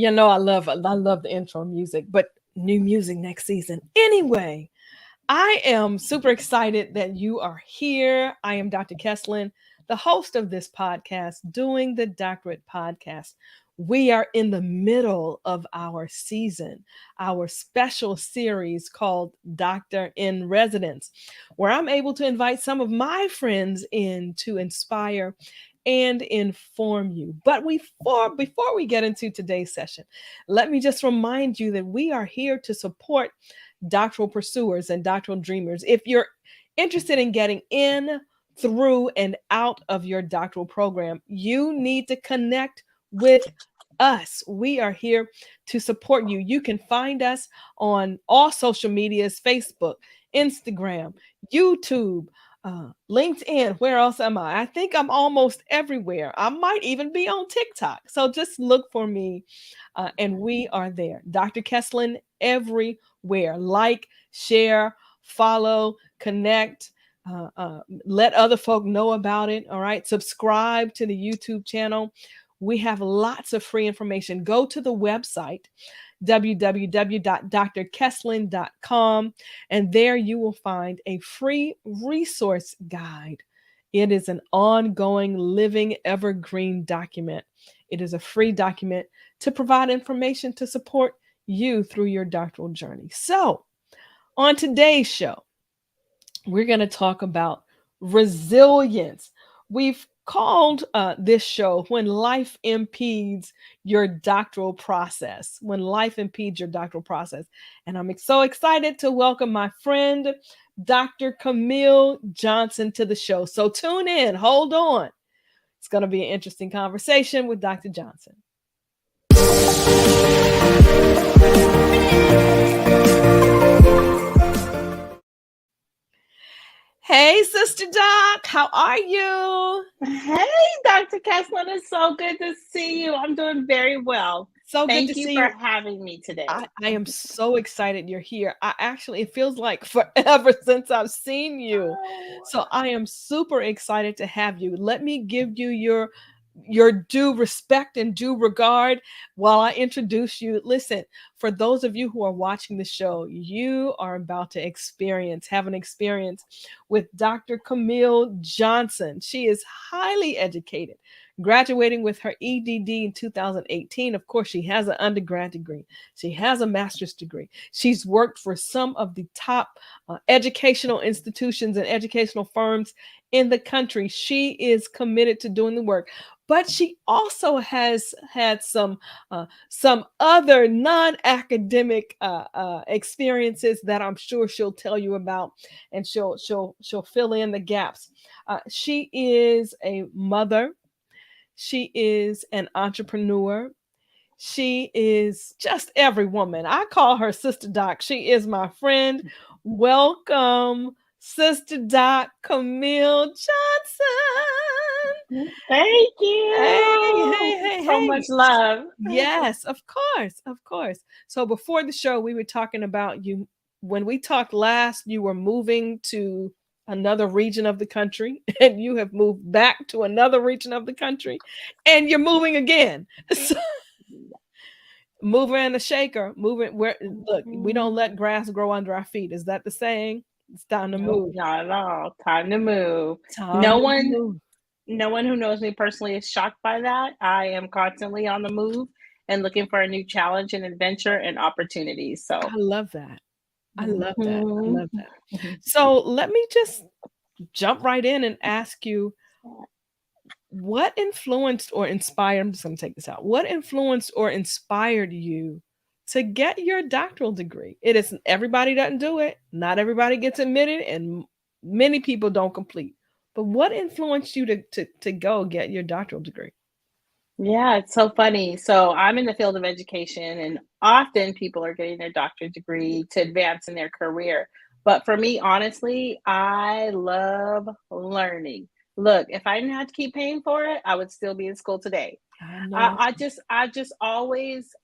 I love the intro music, but new music next season. Anyway, I am super excited that you are here. I am Dr. Kesslin, the host of this podcast, doing the Doctorate Podcast. We are in the middle of our season, our special series called Doctor in Residence, where I'm able to invite some of my friends in to inspire and inform you. But before we get into today's session, let me just remind you that we are here to support doctoral pursuers and doctoral dreamers. If you're interested in getting in, through, and out of your doctoral program, you need to connect with us. We are here to support you. You can find us on all social medias: Facebook, Instagram, YouTube, LinkedIn. Where else am I? I think I'm almost everywhere. I might even be on TikTok. So just look for me, and we are there. Dr. Kesslin everywhere. Like, share, follow, connect. Let other folk know about it. All right. Subscribe to the YouTube channel. We have lots of free information. Go to the website, www.drkesslin.com, and there you will find a free resource guide. It is an ongoing, living, evergreen document. It is a free document to provide information to support you through your doctoral journey. So, on today's show, we're going to talk about resilience. We've called this show When Life Impedes Your Doctoral Process. When Life Impedes Your Doctoral Process. And I'm so excited to welcome my friend, Dr. Camille Johnson, to the show. So tune in, hold on. It's going to be an interesting conversation with Dr. Johnson. Hey, Sister Doc, how are you? Hey, Dr. Kesslin, it's so good to see you. I'm doing very well. So Thank good to you see for you. having me today. I am so excited you're here. It feels like forever since I've seen you. So I am super excited to have you. Let me give you your due respect and due regard while I introduce you. Listen, for those of you who are watching the show, you are about to have an experience with Dr. Camille Johnson. She is highly educated, graduating with her EDD in 2018. Of course, she has an undergrad degree. She has a master's degree. She's worked for some of the top educational institutions and educational firms in the country. She is committed to doing the work, but she also has had some other non-academic experiences that I'm sure she'll tell you about, and she'll fill in the gaps. She is a mother. She is an entrepreneur. She is just every woman. I call her Sister Doc. She is my friend. Welcome, Sister Doc Camille Johnson. Thank you. Hey. So much love. Yes, of course. So before the show, we were talking about you. When we talked last, you were moving to another region of the country, and you have moved back to another region of the country, and you're moving again. So, mover and a shaker, moving where look, we don't let grass grow under our feet. Is that the saying? It's time to No, move. not at all. Time to move. Time to move. No one who knows me personally is shocked by that. I am constantly on the move and looking for a new challenge and adventure and opportunities. So I love that. I love that. I Mhm. love that. So let me just jump right in and ask you, what influenced or inspired, I'm just going to take this out. What influenced or inspired you to get your doctoral degree? It is, everybody doesn't do it. Not everybody gets admitted, and many people don't complete. But what influenced you to go get your doctoral degree? Yeah, it's so funny. So I'm in the field of education, and often people are getting their doctorate degree to advance in their career. But for me, honestly, I love learning. Look, if I didn't have to keep paying for it, I would still be in school today. I know. I just always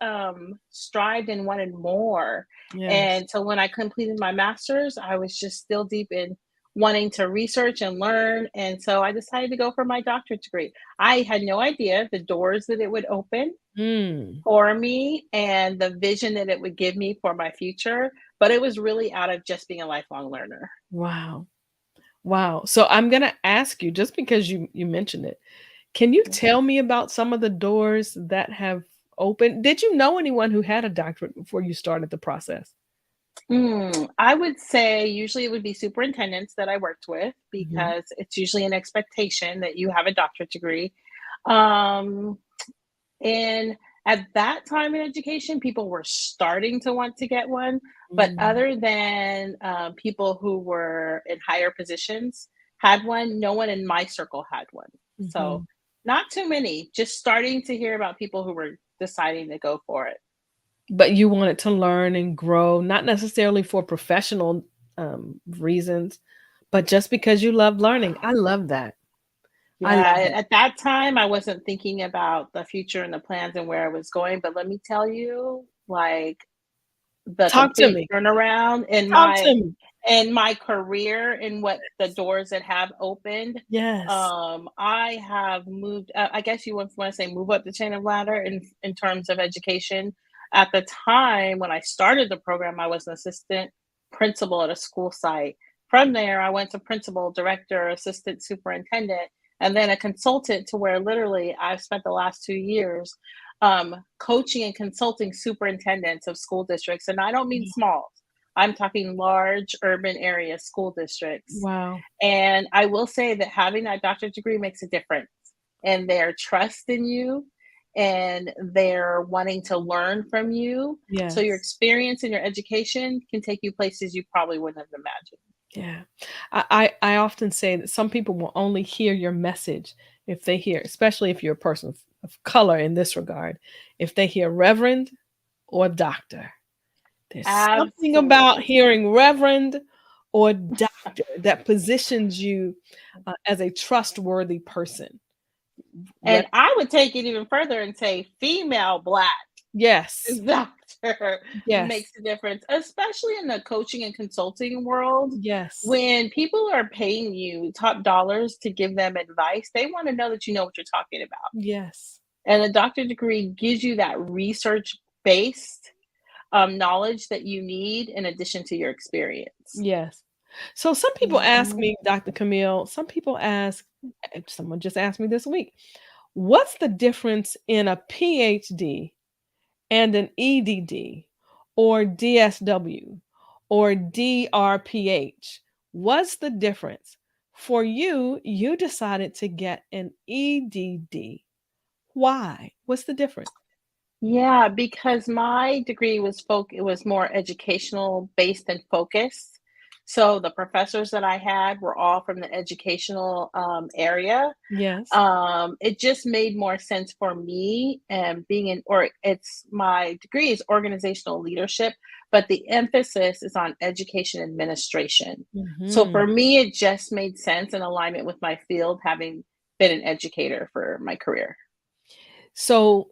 strived and wanted more. Yes. And so when I completed my master's, I was just still deep in wanting to research and learn. And so I decided to go for my doctorate degree. I had no idea the doors that it would open. Mm. for me and the vision that it would give me for my future. But it was really out of just being a lifelong learner. Wow. Wow. So I'm going to ask you, just because you mentioned it, can you tell me about some of the doors that have opened? Did you know anyone who had a doctorate before you started the process? I would say usually it would be superintendents that I worked with Mhm. because it's usually an expectation that you have a doctorate degree. Um, and at that time in education, people were starting to want to get one. But Mm. other than people who were in higher positions had one, no one in my circle had one. So Mhm. not too many, just starting to hear about people who were deciding to go for it. But you wanted to learn and grow, not necessarily for professional reasons, but just because you love learning. I love that. I Yeah, love that. at that time, I wasn't thinking about the future and the plans and where I was going, but let me tell you, like, the Talk to complete me. turnaround Talk to me. in my career and what the doors that have opened. Yes. I have moved, I guess you would want to say move up the chain of ladder in terms of education. At the time when I started the program, I was an assistant principal at a school site. From there, I went to principal, director, assistant superintendent, and then a consultant to where literally I've spent the last 2 years coaching and consulting superintendents of school districts. And I don't mean small, I'm talking large urban area school districts. Wow. And I will say that having that doctorate degree makes a difference in their trust in you and their wanting to learn from you. So your Yes. experience and your education can take you places you probably wouldn't have imagined. Yeah. I often say that some people will only hear your message if they hear, especially if you're a person of color in this regard, if they hear reverend or doctor. There's something about Absolutely. hearing reverend or doctor that positions you as a trustworthy person. Re- And I would take it even further and say female Black yes. doctor Yes. makes a difference, especially in the coaching and consulting world. Yes. When people are paying you top dollars to give them advice, they want to know that you know what you're talking about. Yes. And a doctorate degree gives you that research based knowledge that you need in addition to your experience. Yes. So some people ask Mhm. me, Dr. Camille, some people ask, someone just asked me this week, what's the difference in a PhD and an EDD or DSW or DRPH? What's the difference? For you, you decided to get an EDD. Why? What's the difference? Yeah, because my degree was it was more educational based and focused. So the professors that I had were all from the educational area. Yes. It just made more sense for me and being in, or it's my degree is organizational leadership, but the emphasis is on education administration. So Hmm. for me, it just made sense in alignment with my field, having been an educator for my career. So,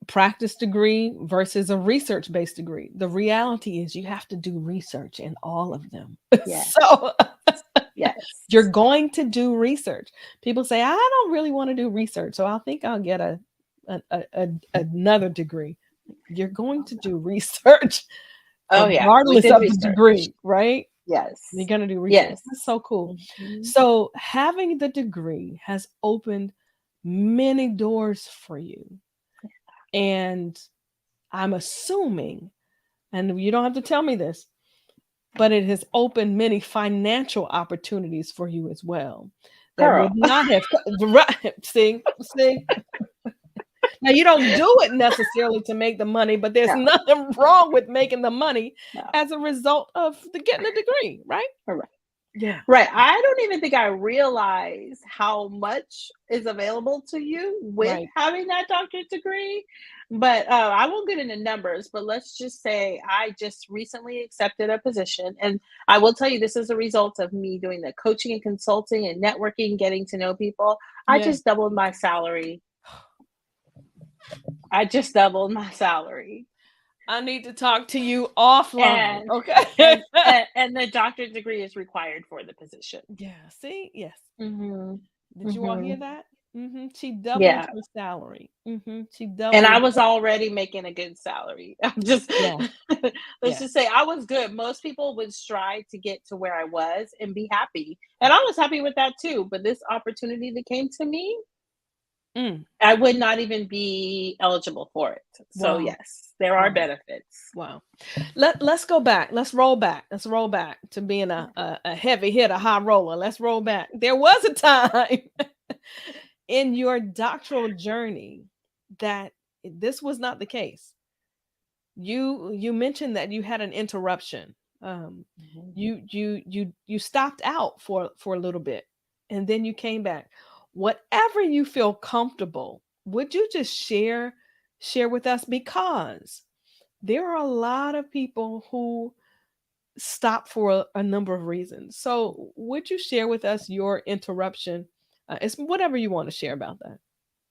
practice degree versus a research based degree. The reality is you have to do research in all of them. Yes. So, you're Yes. going to do research. People say, I don't really want to do research, so I think I'll get another degree. You're going to do research Oh, yeah, we regardless did of the research. degree, right? You're Yes. going to do research. Yes. That's so cool. Mhm. So, having the degree has opened many doors for you. And I'm assuming, and you don't have to tell me this, but it has opened many financial opportunities for you as well that would Girl. not have right. See. Now you don't do it necessarily to make the money, but there's No, nothing wrong with making the money no. as a result of the getting a degree, right? Correct. Yeah. Right. I don't even think I realize how much is available to you with Right. having that doctorate degree. But I won't get into numbers, but let's just say I just recently accepted a position. And I will tell you, this is a result of me doing the coaching and consulting and networking, getting to know people. I Yeah. just doubled my salary. I just doubled my salary. I need to talk to you offline. And Okay. and the doctorate degree is required for the position. Yeah. See? Yes. Mhm. Did you all hear Mhm. that? She doubled Yeah. her salary. She And I doubled. was already making a good salary. I'm just Yeah, let's yeah. just say I was good. Most people would strive to get to where I was and be happy. And I was happy with that too. But this opportunity that came to me, Mm, I would not even be eligible for it. So wow, yes, there are wow, benefits. wow. Let's go back. Let's roll back. Let's roll back to being a heavy hitter, high roller. Let's roll back. There was a time in your doctoral journey that this was not the case. You mentioned that you had an interruption. Mhm. You stopped out for a little bit, and then you came back. Whatever you feel comfortable, would you just share with us, because there are a lot of people who stop for a number of reasons. So, would you share with us your interruption? It's whatever you want to share about that.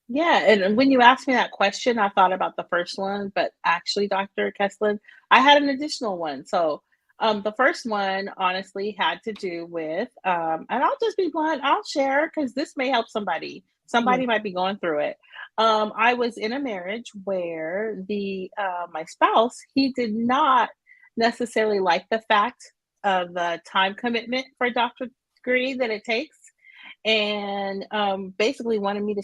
Yeah, and when you asked me that question, I thought about the first one, but actually, Dr. Kesslin, I had an additional one. So, the first one honestly had to do with, and I'll just be blunt, I'll share because this may help somebody. Yeah. Somebody might be going through it. I was in a marriage where the my spouse, he did not necessarily like the fact of the time commitment for a doctorate degree that it takes, and basically wanted me to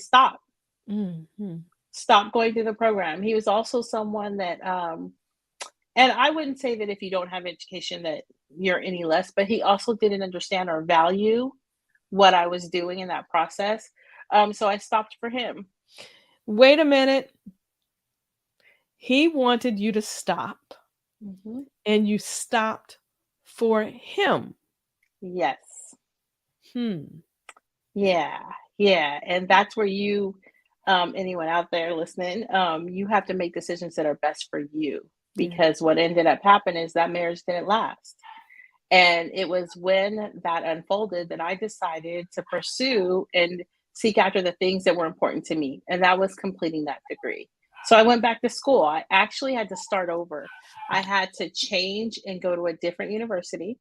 Hmm. stop going through the program. He was also someone that, and I wouldn't say that if you don't have education that you're any less, but he also didn't understand or value what I was doing in that process. So I stopped for him. Wait a minute. He wanted you to stop, Hmm. and you stopped for him. Yes. Hmm. Yeah. Yeah. And that's where you, anyone out there listening, you have to make decisions that are best for you, Yeah. because what ended up happening is that marriage didn't last. And it was when that unfolded that I decided to pursue and seek after the things that were important to me. And that was completing that degree. So I went back to school. I actually had to start over. I had to change and go to a different university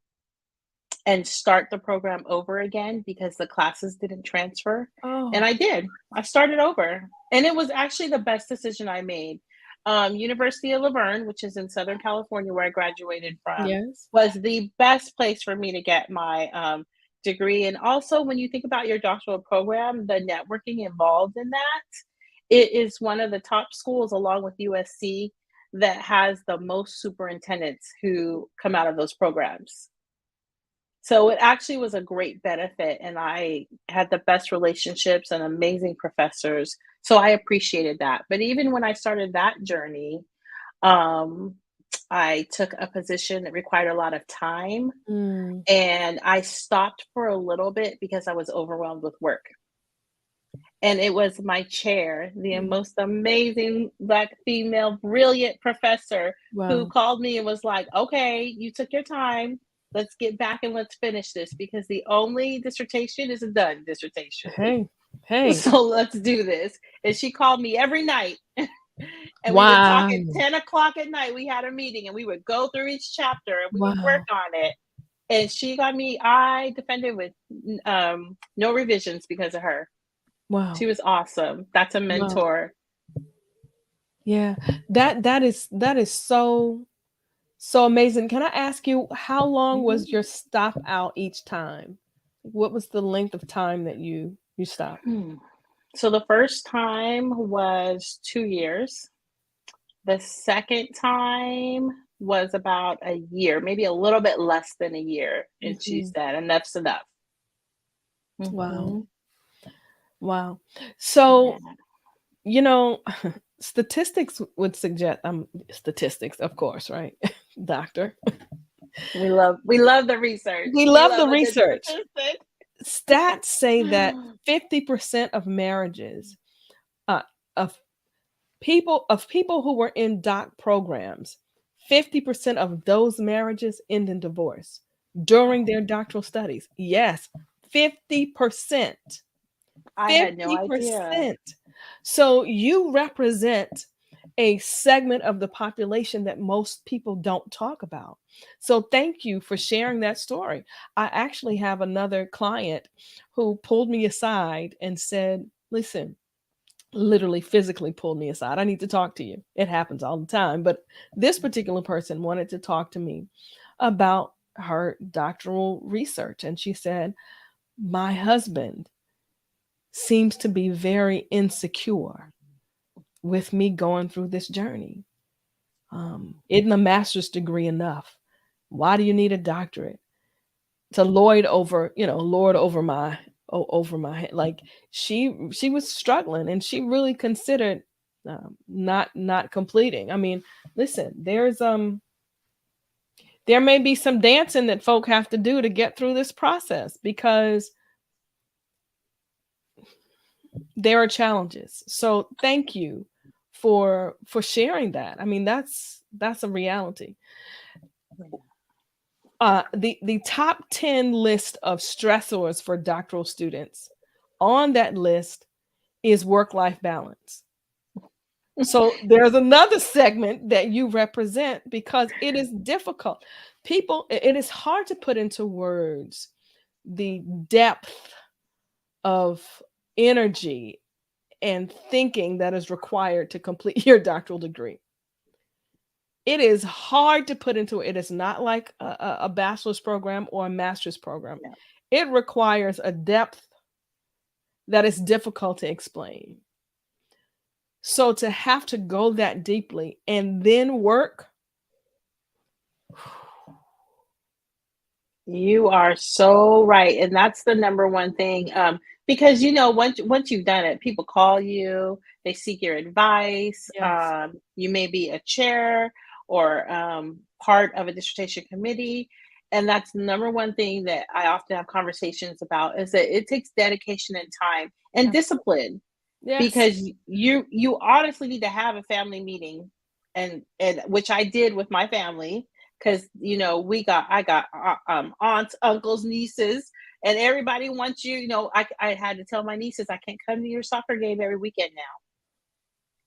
and start the program over again because the classes didn't transfer. And Oh, I did. I started over. And it was actually the best decision I made. University of Laverne, which is in Southern California, where I graduated from, yes. was the best place for me to get my degree. And also, when you think about your doctoral program, the networking involved in that, it is one of the top schools, along with USC, that has the most superintendents who come out of those programs. So it actually was a great benefit, and I had the best relationships and amazing professors. So I appreciated that. But even when I started that journey, um, I took a position that required a lot of time, Mm, and I stopped for a little bit because I was overwhelmed with work. And it was my chair, the mm. most amazing Black female, brilliant professor, who Wow. called me and was like, okay, you took your time. Let's get back and let's finish this, because the only dissertation is a done dissertation. Hey, hey. So let's do this. And she called me every night. And we would talk at Wow. 10 o'clock at night. We had a meeting and we would go through each chapter and we would work Wow. on it. And she got me, I defended with no revisions because of her. She Wow. was awesome. That's a Wow. mentor. Yeah. That is so amazing. Can I ask you, how long Mhm. was your stop out each time? What was the length of time that you stopped? Hmm. So the first time was 2 years. The second time was about a year, maybe a little bit less than a year. And she Hmm. said, enough's enough. Wow. Hmm. Wow. Yeah. So, you know, statistics would suggest, statistics, of course, right? Doctor. We love the research. We We love love the a good research. statistic. Stats say that 50% of marriages, uh, of people who were in doc programs, 50% of those marriages end in divorce during their doctoral studies. Yes, 50%. I had no idea. 50%. So you represent a segment of the population that most people don't talk about. So thank you for sharing that story. I actually have another client who pulled me aside and said, listen, literally physically pulled me aside. I need to talk to you. It happens all the time. But this particular person wanted to talk to me about her doctoral research. And she said, my husband seems to be very insecure with me going through this journey. Isn't a master's degree enough? Why do you need a doctorate? To lord over my head. Like she was struggling, and she really considered not completing. I mean, listen, there may be some dancing that folk have to do to get through this process, because there are challenges. So thank you for sharing that. I mean, that's a reality. The top 10 list of stressors for doctoral students, on that list is work-life balance. So there's another segment that you represent, because it is difficult. It is hard to put into words the depth of energy and thinking that is required to complete your doctoral degree. It is hard to put into it. It is not like a bachelor's program or a master's program. Yeah. It requires a depth that is difficult to explain. So to have to go that deeply and then work. You are so right. And that's the number one thing. Because once you've done it, people call you, they seek your advice. Yes. You may be a chair or part of a dissertation committee. And that's the number one thing that I often have conversations about, is that it takes dedication and time and discipline. Yes. Because you honestly need to have a family meeting, and which I did with my family, because I got aunts, uncles, nieces, and everybody wants you. I had to tell my nieces, I can't come to your soccer game every weekend now.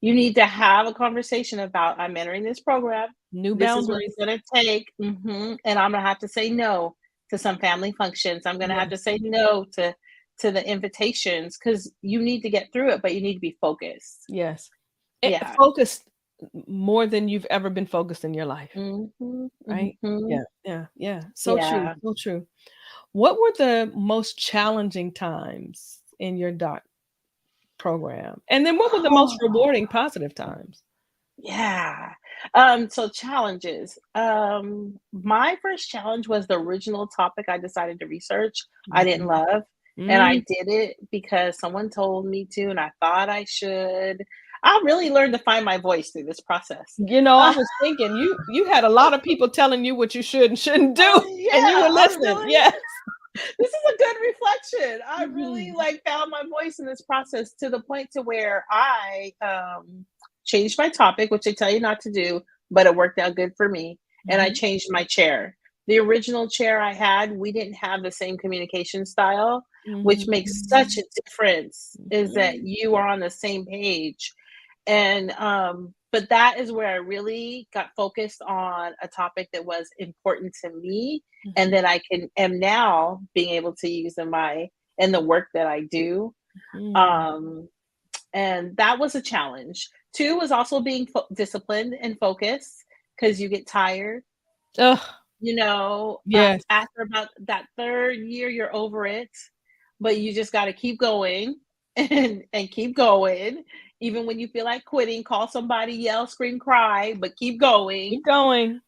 You need to have a conversation about, I'm entering this program. New this boundaries. is what it's going to take. And I'm going to have to say no to some family functions. I'm going to have to say no to the invitations, because you need to get through it, but you need to be focused. Yes. Yeah. Focused more than you've ever been focused in your life. Right? Yeah. So true. So true. What were the most challenging times in your doc program? And then what were the most rewarding, positive times? Yeah. So challenges. My first challenge was the original topic I decided to research. I didn't love. And I did it because someone told me to, and I thought I should. I really learned to find my voice through this process. I was thinking you had a lot of people telling you what you should and shouldn't do, and you were listening. Yes. This is a good reflection. I really found my voice in this process, to the point to where I changed my topic, which they tell you not to do, but it worked out good for me. And I changed my chair. The original chair I had, we didn't have the same communication style, which makes such a difference, is that you are on the same page. And but that is where I really got focused on a topic that was important to me, and that I am now being able to use in the work that I do. And that was a challenge. 2 was also being disciplined and focused, because you get tired. Yes. After about that 3rd year, you're over it, but you just got to keep going and keep going. Even when you feel like quitting, call somebody, yell, scream, cry, but keep going. Keep going.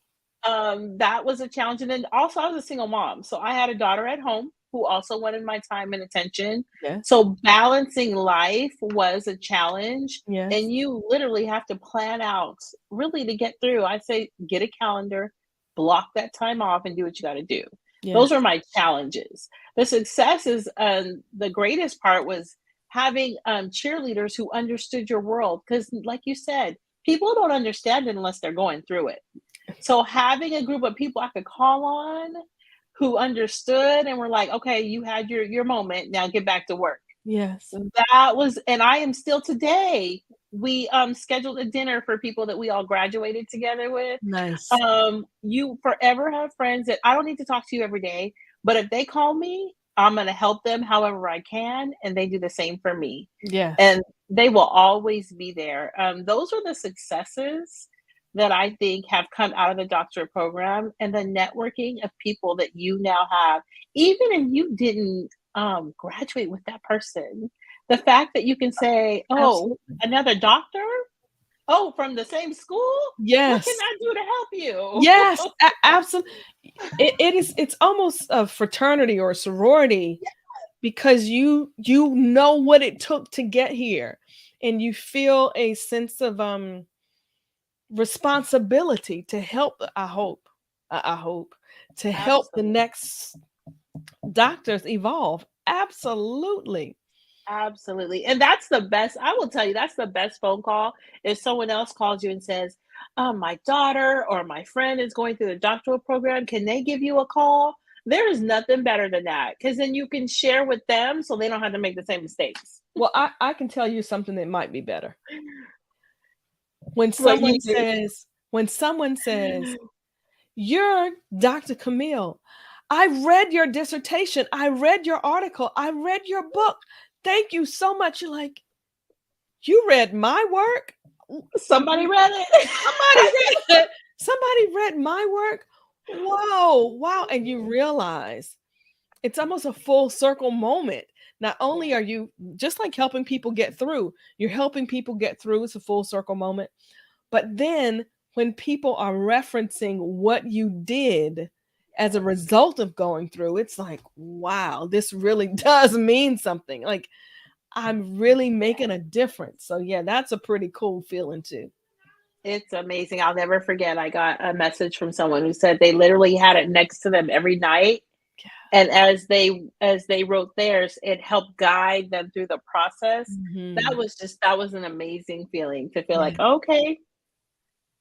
That was a challenge. And then also, I was a single mom. So I had a daughter at home who also wanted my time and attention. Yes. So balancing life was a challenge. Yes. And you literally have to plan out really to get through. I say, get a calendar, block that time off, and do what you got to do. Yes. Those are my challenges. The success is the greatest part was having cheerleaders who understood your world. Because like you said, people don't understand it unless they're going through it. So having a group of people I could call on who understood and were like, okay, you had your moment, now get back to work. Yes. That was, and I am still today. We scheduled a dinner for people that we all graduated together with. Nice. You forever have friends that I don't need to talk to you every day, but if they call me, I'm going to help them however I can, and they do the same for me. Yes. And they will always be there. Those are the successes that I think have come out of the doctorate program, and the networking of people that you now have, even if you didn't graduate with that person. The fact that you can say, "Oh, Absolutely. another doctor? Oh, from the same school? What can Yes. I do to help you?" Yes. Absolutely. It's almost a fraternity or a sorority because you know what it took to get here, and you feel a sense of responsibility to help. I hope to help the Absolutely. next doctors evolve. Absolutely. Absolutely. And that's the best. I will tell you, that's the best phone call. If someone else calls you and says, my daughter or my friend is going through the doctoral program, can they give you a call? There is nothing better than that because then you can share with them so they don't have to make the same mistakes. Well, I can tell you something that might be better. When What someone you do. says, when someone says, "You're Dr. Camille. I read your dissertation. I read your article. I read your book. Thank you so much." You're like, "You read my work? Somebody read Somebody it. read somebody read my work? Whoa, wow." And you realize it's almost a full circle moment. Not only are you just like helping people get through, you're helping people get through. It's a full circle moment. But then when people are referencing what you did as a result of going through, it's like, wow, this really does mean something. Like I'm really making a difference. So yeah, that's a pretty cool feeling too. It's amazing. I'll never forget. I got a message from someone who said they literally had it next to them every night. And as they wrote theirs, it helped guide them through the process. Mhm. That was an amazing feeling to feel Yeah, like, okay,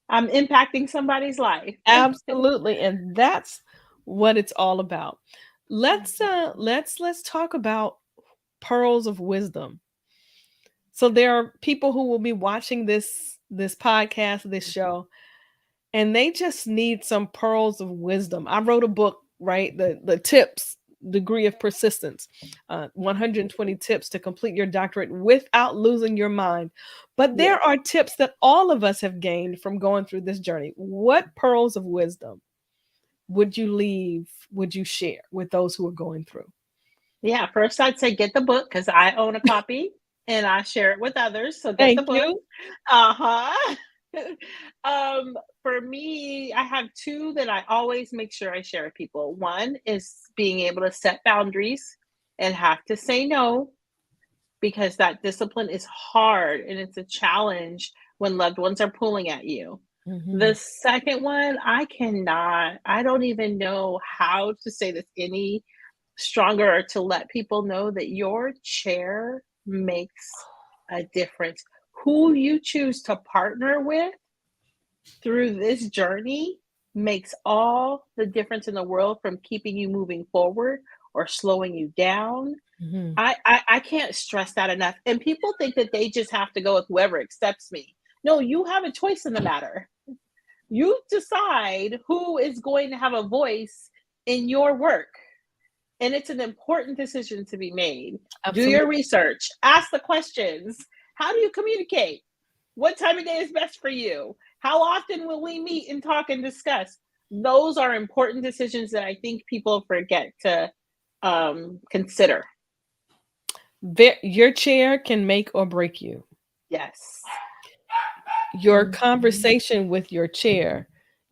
I'm impacting somebody's life. absolutely. And that's what it's all about. Let's talk about pearls of wisdom. So there are people who will be watching this podcast, this show, and they just need some pearls of wisdom. I wrote a book, right? The tips, degree of persistence, 120 tips to complete your doctorate without losing your mind. But there Yes. are tips that all of us have gained from going through this journey. What pearls of wisdom would you share with those who are going through? Yeah, first I'd say get the book because I own a copy and I share it with others. So get the Thank book. you. Uh-huh. For me, I have two that I always make sure I share with people. One is being able to set boundaries and have to say no because that discipline is hard and it's a challenge when loved ones are pulling at you. The Mhm. second one, I don't even know how to say this any stronger or to let people know that your chair makes a difference. Who you choose to partner with through this journey makes all the difference in the world from keeping you moving forward or slowing you down. Mhm. I can't stress that enough. And people think that they just have to go with whoever accepts me. No, you have a choice in the matter. You decide who is going to have a voice in your work. And it's an important decision to be made. Do your Absolutely. research, ask the questions. How do you communicate? What time of day is best for you? How often will we meet and talk and discuss? Those are important decisions that I think people forget to consider. Your chair can make or break you. Yes. Your Mhm. conversation with your chair,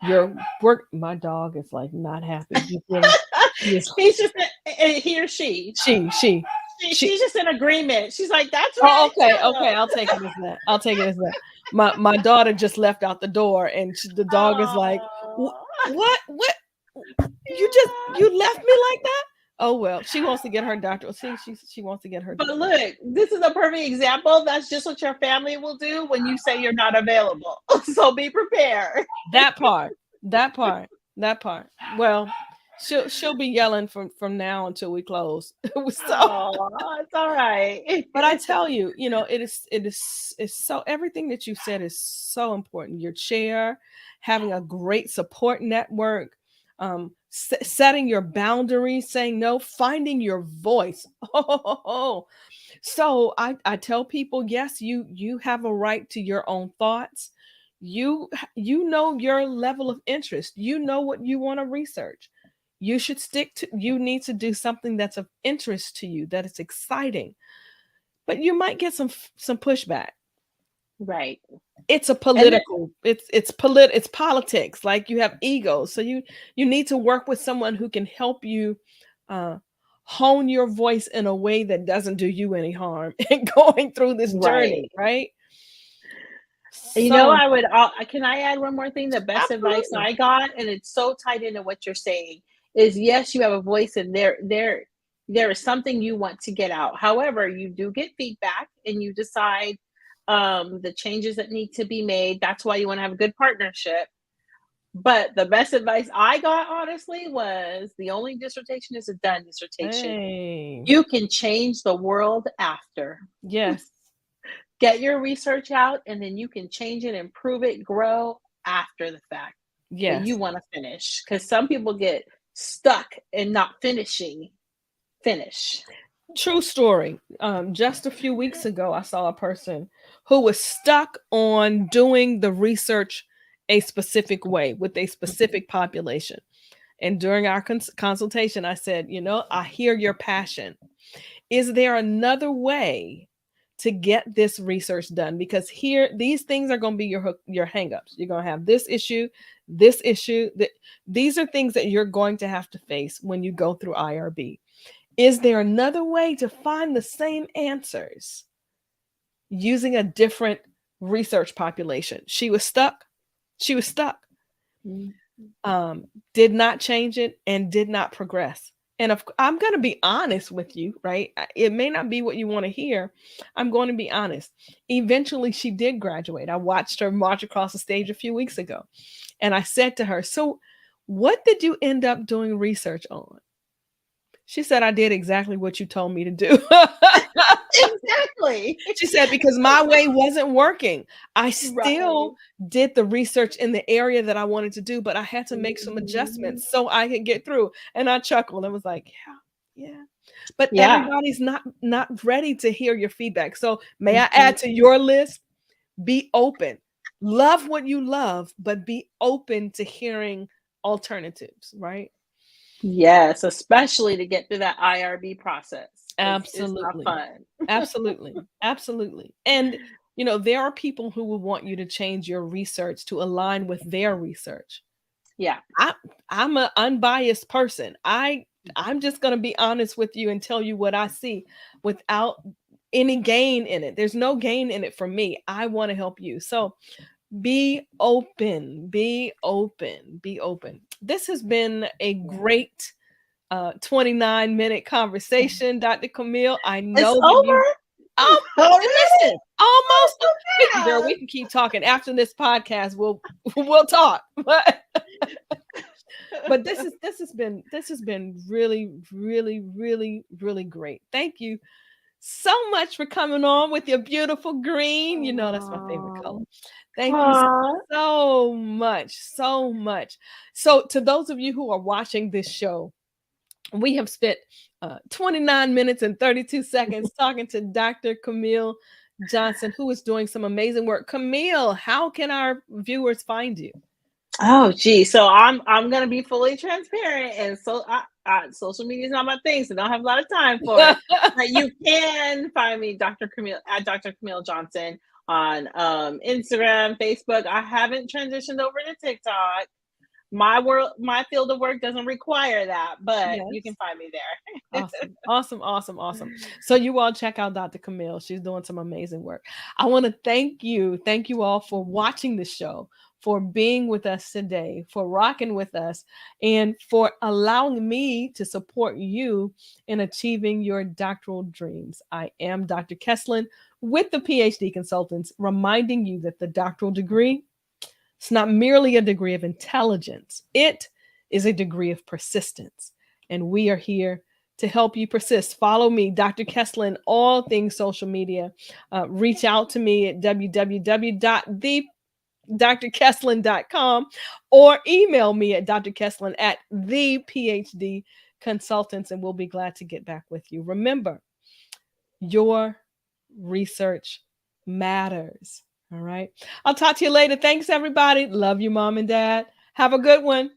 your work. My dog is like not happy. He's really, she is, He's just he or she. she, she. She's just in agreement. She's like, "That's Oh, right, okay, tell okay. them." I'll take it as that. I'll take it as that. My daughter just left out the door, and the dog is like, Oh, What? yeah. You left me like that? Oh well, she wants to get her doctorate. See, she wants to get her But doctorate. look, this is a perfect example. That's just what your family will do when you say you're not available. So be prepared. That part, that part, that part. Well, she'll be yelling from now until we close. So, Oh, it's all right. but I tell you, it's so everything that you said is so important. Your chair, having a great support network, setting your boundaries, saying no, finding your voice. Oh, so I tell people, yes, you have a right to your own thoughts. You know your level of interest. You know what you want to research. You should stick to, you need to do something that's of interest to you, that is exciting. But you might get some pushback. Right. It's a And political, it's politics. Like, you have egos, so you need to work with someone who can help you uh hone your voice in a way that doesn't do you any harm in going through this right. journey, right? You know, So can I add one more thing? The best advice absolutely. I got, and it's so tied into what you're saying, is yes, you have a voice, and there is something you want to get out. However, you do get feedback, and you decide the changes that need to be made. That's why you want to have a good partnership. But the best advice I got, honestly, was the only dissertation is a done dissertation. Hey, You can change the world after. yes, Get your research out, and then you can change it, improve it, grow after the fact. But you yes. want to finish, because some people get stuck in not finishing. Finish. True story. Just a few weeks ago, I saw a person who was stuck on doing the research a specific way with a specific population. And during our consultation, I said, I hear your passion. Is there another way to get this research done? Because here, these things are going to be your hangups. You're going to have this issue, this issue. These are things that you're going to have to face when you go through IRB. Is there another way to find the same answers using a different research population? She was stuck. She was stuck. Did not change it and did not progress. And I'm going to be honest with you, right? It may not be what you want to hear. I'm going to be honest. Eventually, she did graduate. I watched her march across the stage a few weeks ago. And I said to her, so what did you end up doing research on? She said, I did exactly what you told me to do. Exactly. She said, because my way wasn't working. I Right. still did the research in the area that I wanted to do, but I had to make some adjustments so I could get through. And I chuckled and was like, yeah. But Yeah. everybody's not ready to hear your feedback. So may I add to your list? Be open. Love what you love, but be open to hearing alternatives, right? Yes, especially to get through that IRB process. It's not Absolutely. fun. Absolutely. Absolutely. And there are people who will want you to change your research to align with their research. Yeah. I'm an unbiased person. I'm just going to be honest with you and tell you what I see without any gain in it. There's no gain in it for me. I want to help you. So be open, be open, be open. This has been a great 29-minute conversation, Dr. Camille. I know It's that you already. listen, almost. Girl, Yeah. we can keep talking after this podcast. We'll talk. But this has been really, really, really, really great. Thank you so much for coming on with your beautiful green. That's my favorite color. Thank you Aw. so much, so much. So to those of you who are watching this show, we have spent 29 minutes and 32 seconds talking to Dr. Camille Johnson, who is doing some amazing work. Camille, how can our viewers find you? Oh, gee. So I'm gonna be fully transparent, and so social media is not my thing, so don't have a lot of time for it. But you can find me, Dr. Camille Johnson, on Instagram, Facebook. I haven't transitioned over to TikTok. My field of work doesn't require that, but Yes. you can find me there. Awesome. So you all check out Dr. Camille. She's doing some amazing work. I want to thank you all for watching the show, for being with us today, for rocking with us, and for allowing me to support you in achieving your doctoral dreams. I am Dr. Kesslin with the PhD Consultants, reminding you that the doctoral degree, it's not merely a degree of intelligence. It is a degree of persistence. And we are here to help you persist. Follow me, Dr. Kesslin, all things social media. Reach out to me at drkesslin.com, or email me at drkesslin at the PhD consultants, and we'll be glad to get back with you. Remember, your research matters. All right. I'll talk to you later. Thanks, everybody. Love you, Mom and Dad. Have a good one.